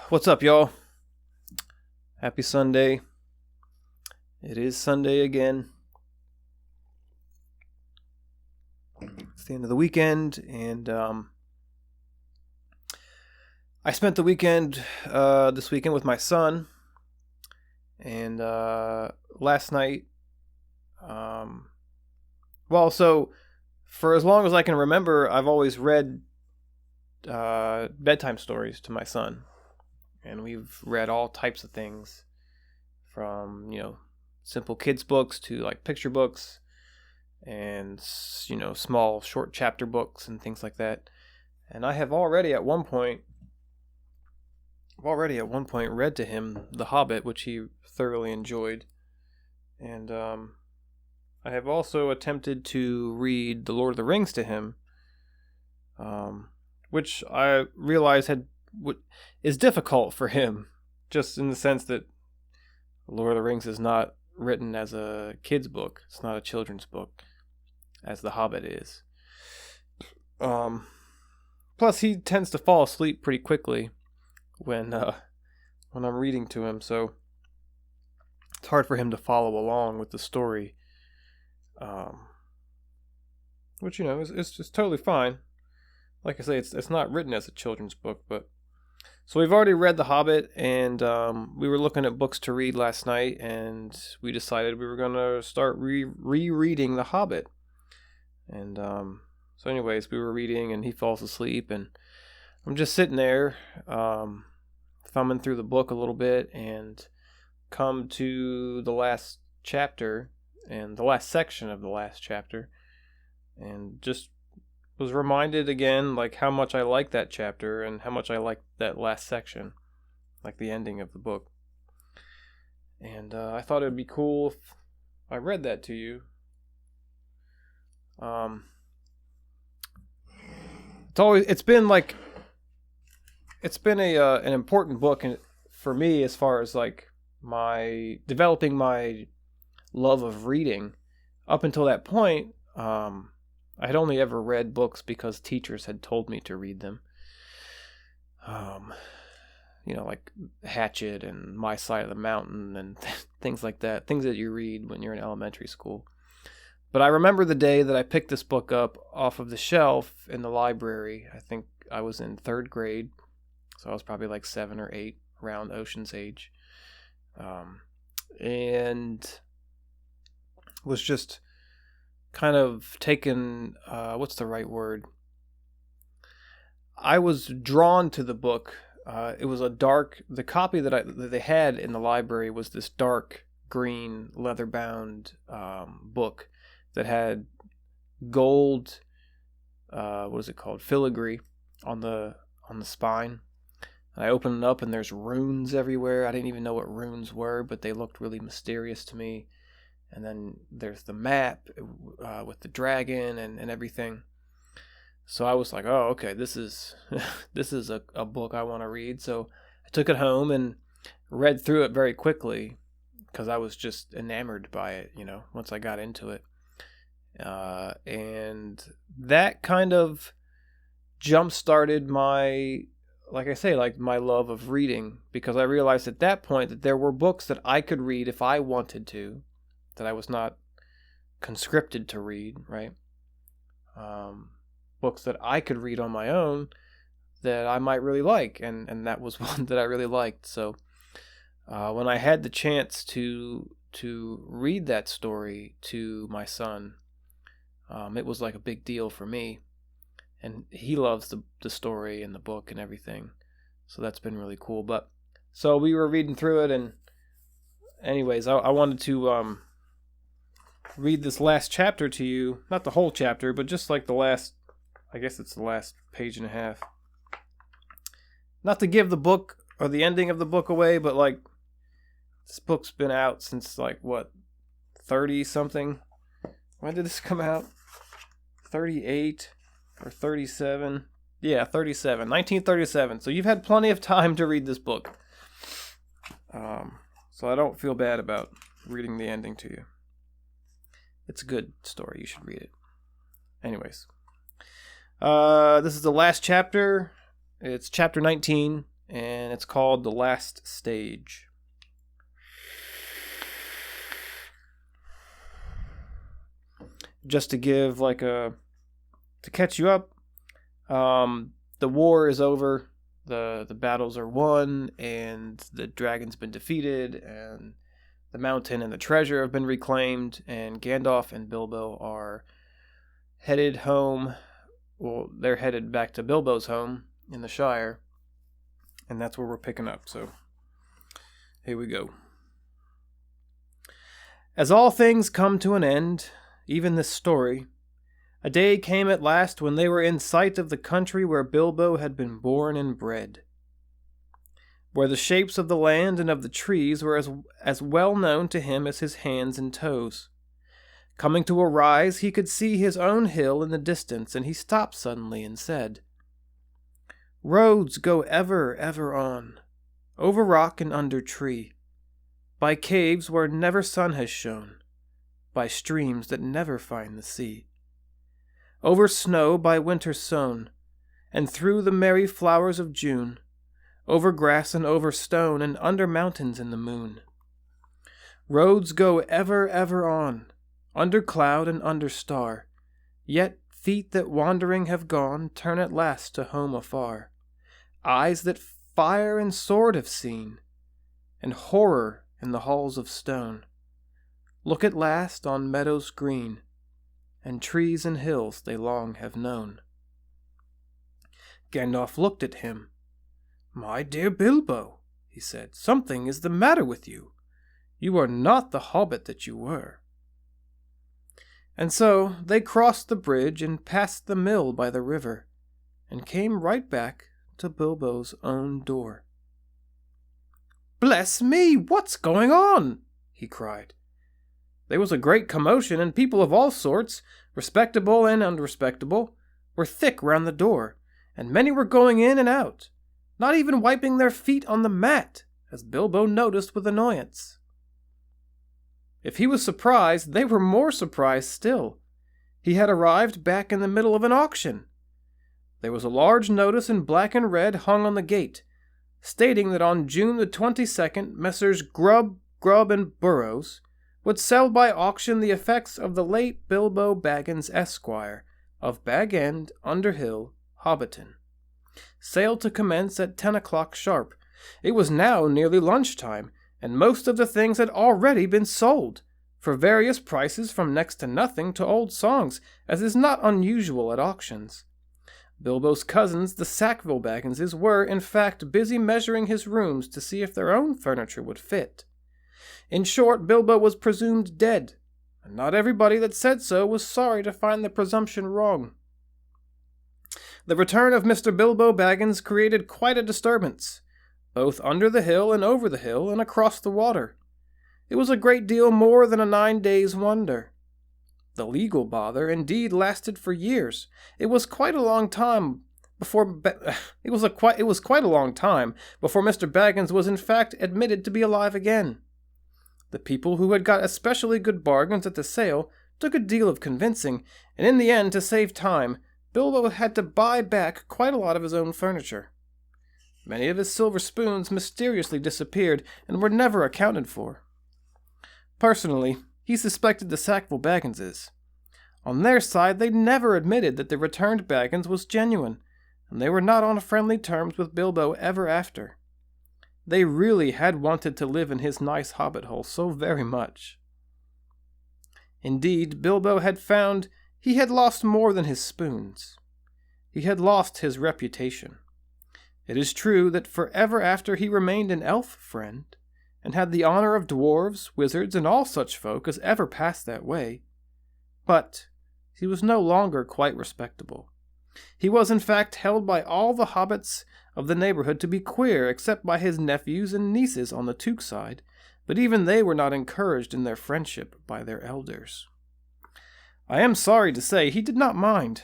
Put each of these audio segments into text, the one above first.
What's up, y'all? Happy Sunday. It is Sunday again. It's the end of the weekend, and I spent the weekend this weekend with my son, and last night, so for as long as I can remember, I've always read bedtime stories to my son. And we've read all types of things from, simple kids books to like picture books and, small short chapter books and things like that. And I have already at one point read to him The Hobbit, which he thoroughly enjoyed. And I have also attempted to read The Lord of the Rings to him, which I realized is difficult for him, just in the sense that Lord of the Rings is not written as a kid's book. It's not a children's book, as The Hobbit is. Plus, he tends to fall asleep pretty quickly when I'm reading to him, so it's hard for him to follow along with the story. Which is just totally fine. Like I say, it's not written as a children's book, but. So we've already read The Hobbit, and we were looking at books to read last night, and we decided we were going to start rereading The Hobbit. And so anyways, we were reading, and he falls asleep, and I'm just sitting there thumbing through the book a little bit, and come to the last chapter, and the last section of the last chapter, and just was reminded again, like, how much I like that chapter and how much I like that last section, like the ending of the book. And I thought it would be cool if I read that to you. It's been an important book for me as far as like developing my love of reading. Up until that point, I had only ever read books because teachers had told me to read them. Like Hatchet and My Side of the Mountain and things like that. Things that you read when you're in elementary school. But I remember the day that I picked this book up off of the shelf in the library. I think I was in 3rd grade. So I was probably like 7 or 8, around Ocean's age. And was just kind of taken, what's the right word? I was drawn to the book. It was the copy that they had in the library was this dark green leather-bound book that had gold, what is it called? Filigree on the spine. And I opened it up and there's runes everywhere. I didn't even know what runes were, but they looked really mysterious to me. And then there's the map with the dragon and everything. So I was like, oh, okay, this is a book I want to read. So I took it home and read through it very quickly because I was just enamored by it, once I got into it. And that kind of jump-started my love of reading, because I realized at that point that there were books that I could read if I wanted to, that I was not conscripted to read, right? Books that I could read on my own that I might really like, and that was one that I really liked. So when I had the chance to read that story to my son, it was like a big deal for me. And he loves the story and the book and everything. So that's been really cool. But so we were reading through it, and anyways, I wanted to read this last chapter to you. Not the whole chapter, but just like the last page and a half. Not to give the book or the ending of the book away, but like, this book's been out since 30 something. When did this come out? 38 or 37? Yeah, 1937. So you've had plenty of time to read this book. So I don't feel bad about reading the ending to you. It's a good story. You should read it. Anyways. This is the last chapter. It's chapter 19, and it's called The Last Stage. Just to give to catch you up, the war is over, the battles are won, and the dragon's been defeated, and the mountain and the treasure have been reclaimed, and Gandalf and Bilbo are headed home. Well, they're headed back to Bilbo's home in the Shire, and that's where we're picking up. So, here we go. As all things come to an end, even this story, a day came at last when they were in sight of the country where Bilbo had been born and bred, where the shapes of the land and of the trees were as well known to him as his hands and toes. Coming to a rise, he could see his own hill in the distance, and he stopped suddenly and said, "Roads go ever, ever on, over rock and under tree, by caves where never sun has shone, by streams that never find the sea, over snow by winter sown, and through the merry flowers of June, over grass and over stone, and under mountains in the moon. Roads go ever, ever on, under cloud and under star, yet feet that wandering have gone turn at last to home afar. Eyes that fire and sword have seen, and horror in the halls of stone, look at last on meadows green, and trees and hills they long have known." Gandalf looked at him. "My dear Bilbo," he said, "something is the matter with you. You are not the hobbit that you were." And so they crossed the bridge and passed the mill by the river, and came right back to Bilbo's own door. "Bless me, what's going on?" he cried. There was a great commotion, and people of all sorts, respectable and unrespectable, were thick round the door, and many were going in and out, not even wiping their feet on the mat, as Bilbo noticed with annoyance. If he was surprised, they were more surprised still. He had arrived back in the middle of an auction. There was a large notice in black and red hung on the gate, stating that on June the 22nd, Messrs. Grubb, and Burrows would sell by auction the effects of the late Bilbo Baggins, Esquire, of Bag End, Underhill, Hobbiton. Sale to commence at 10 o'clock sharp. It was now nearly lunchtime, and most of the things had already been sold, for various prices from next to nothing to old songs, as is not unusual at auctions. Bilbo's cousins, the Sackville Bagginses, were, in fact, busy measuring his rooms to see if their own furniture would fit. In short, Bilbo was presumed dead, and not everybody that said so was sorry to find the presumption wrong. The return of Mr. Bilbo Baggins created quite a disturbance, both under the hill and over the hill and across the water. It was a great deal more than a 9 days' wonder. The legal bother, indeed, lasted for years. It was quite a long time before Mr. Baggins was in fact admitted to be alive again. The people who had got especially good bargains at the sale took a deal of convincing, and in the end, to save time, Bilbo had to buy back quite a lot of his own furniture. Many of his silver spoons mysteriously disappeared and were never accounted for. Personally, he suspected the Sackville Bagginses. On their side, they never admitted that the returned Baggins was genuine, and they were not on friendly terms with Bilbo ever after. They really had wanted to live in his nice hobbit hole so very much. Indeed, Bilbo had found he had lost more than his spoons. He had lost his reputation. It is true that forever after he remained an elf friend, and had the honor of dwarves, wizards, and all such folk as ever passed that way. But he was no longer quite respectable. He was in fact held by all the hobbits of the neighborhood to be queer, except by his nephews and nieces on the Took side, but even they were not encouraged in their friendship by their elders. I am sorry to say he did not mind.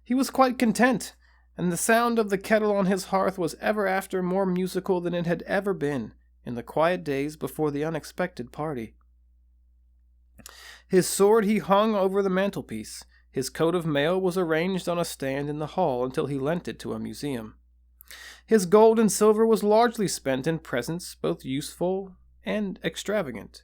He was quite content, and the sound of the kettle on his hearth was ever after more musical than it had ever been in the quiet days before the unexpected party. His sword he hung over the mantelpiece. His coat of mail was arranged on a stand in the hall until he lent it to a museum. His gold and silver was largely spent in presents both useful and extravagant,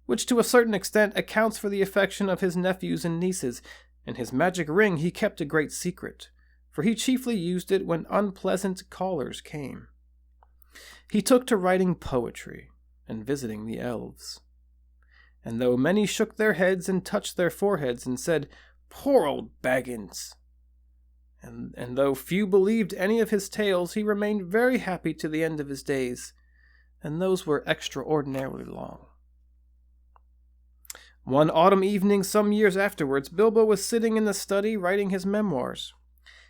which to a certain extent accounts for the affection of his nephews and nieces, and his magic ring he kept a great secret, for he chiefly used it when unpleasant callers came. He took to writing poetry and visiting the elves. And though many shook their heads and touched their foreheads and said, "Poor old Baggins," and though few believed any of his tales, he remained very happy to the end of his days, and those were extraordinarily long. One autumn evening some years afterwards, Bilbo was sitting in the study writing his memoirs.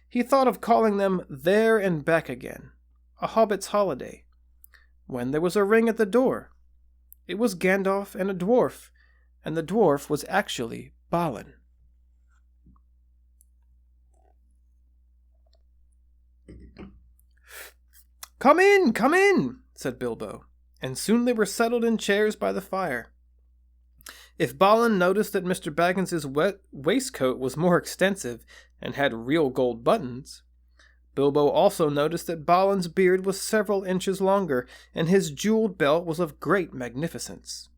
He thought of calling them There and Back Again, a Hobbit's Holiday, when there was a ring at the door. It was Gandalf and a dwarf, and the dwarf was actually Balin. Come in," said Bilbo, and soon they were settled in chairs by the fire. If Balin noticed that Mr. Baggins's waistcoat was more extensive and had real gold buttons, Bilbo also noticed that Balin's beard was several inches longer, and his jeweled belt was of great magnificence.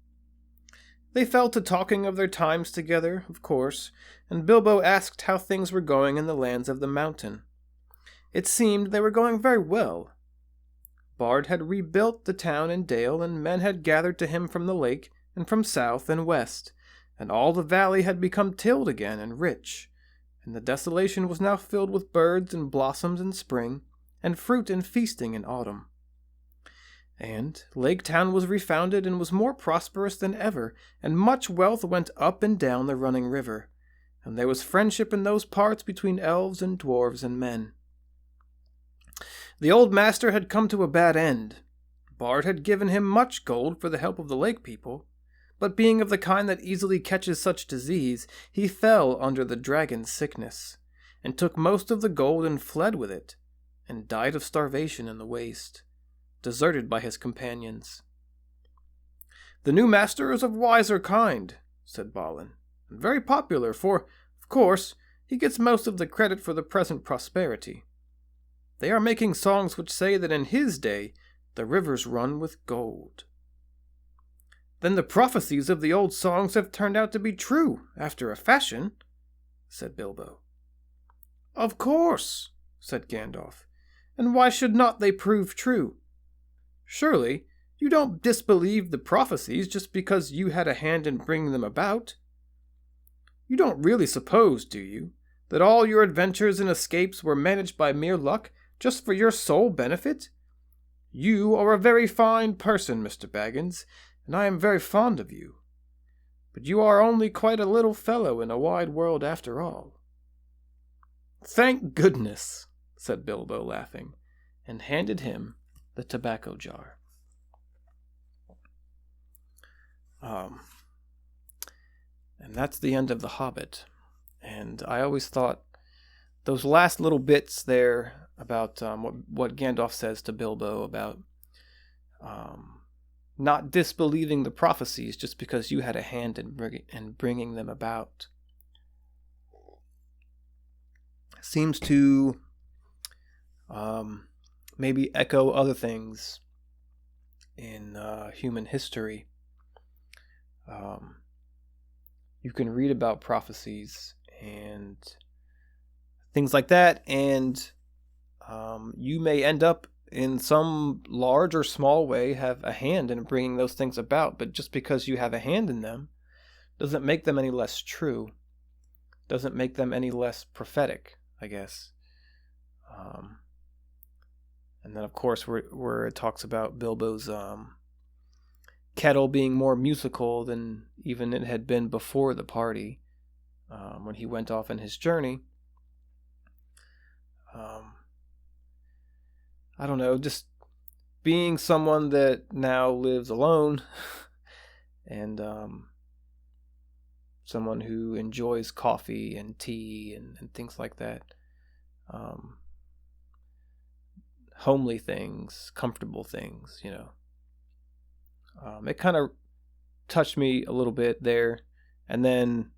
They fell to talking of their times together, of course, and Bilbo asked how things were going in the lands of the mountain. It seemed they were going very well. Bard had rebuilt the town and dale, and men had gathered to him from the lake, and from south and west, and all the valley had become tilled again and rich, and the desolation was now filled with birds and blossoms in spring, and fruit and feasting in autumn. And Lake Town was refounded and was more prosperous than ever, and much wealth went up and down the running river, and there was friendship in those parts between elves and dwarves and men. The old master had come to a bad end. Bard had given him much gold for the help of the lake people, but being of the kind that easily catches such disease, he fell under the dragon's sickness, and took most of the gold and fled with it, and died of starvation in the waste, deserted by his companions. "The new master is of wiser kind," said Balin, "and very popular, for, of course, he gets most of the credit for the present prosperity. They are making songs which say that in his day the rivers run with gold." "Then the prophecies of the old songs have turned out to be true, after a fashion," said Bilbo. "Of course," said Gandalf, "and why should not they prove true? Surely, you don't disbelieve the prophecies just because you had a hand in bringing them about? You don't really suppose, do you, that all your adventures and escapes were managed by mere luck, just for your sole benefit? You are a very fine person, Mr. Baggins, and I am very fond of you. But you are only quite a little fellow in a wide world after all." "Thank goodness," said Bilbo, laughing, and handed him the tobacco jar. And that's the end of The Hobbit. And I always thought those last little bits there about what Gandalf says to Bilbo about not disbelieving the prophecies just because you had a hand in bringing them about seems to maybe echo other things in human history. You can read about prophecies and things like that, and you may end up in some large or small way have a hand in bringing those things about, but just because you have a hand in them doesn't make them any less true, doesn't make them any less prophetic, I guess. And then, of course, where it talks about Bilbo's kettle being more musical than even it had been before the party, when he went off on his journey. I don't know, just being someone that now lives alone and someone who enjoys coffee and tea and things like that. Homely things, comfortable things, you know. It kind of touched me a little bit there. And then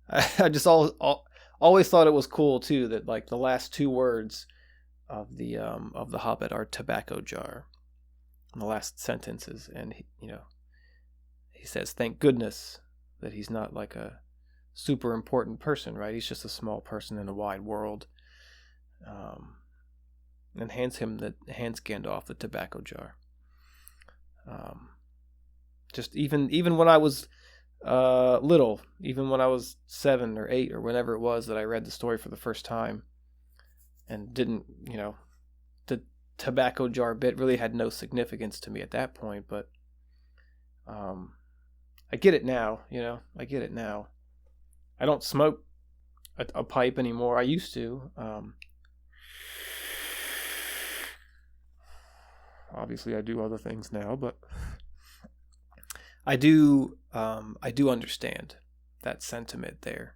I just always thought it was cool too that like the last two words of the Hobbit are tobacco jar. And the last sentence is, and he says, "Thank goodness that he's not like a super important person, right? He's just a small person in a wide world." And hands Gandalf the tobacco jar. Just even when I was little, even when I was 7 or 8 or whenever it was that I read the story for the first time, and didn't, the tobacco jar bit really had no significance to me at that point, but I get it now, I get it now. I don't smoke a pipe anymore. I used to. Obviously, I do other things now, but I do understand that sentiment there,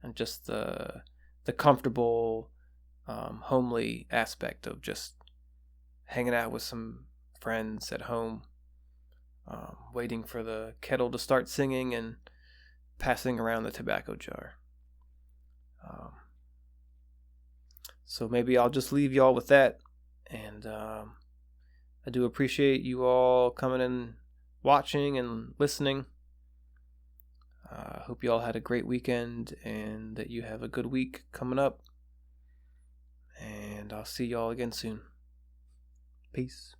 and just the comfortable, homely aspect of just hanging out with some friends at home, waiting for the kettle to start singing and passing around the tobacco jar. So maybe I'll just leave y'all with that, and I do appreciate you all coming and watching and listening. I hope you all had a great weekend and that you have a good week coming up. And I'll see y'all again soon. Peace.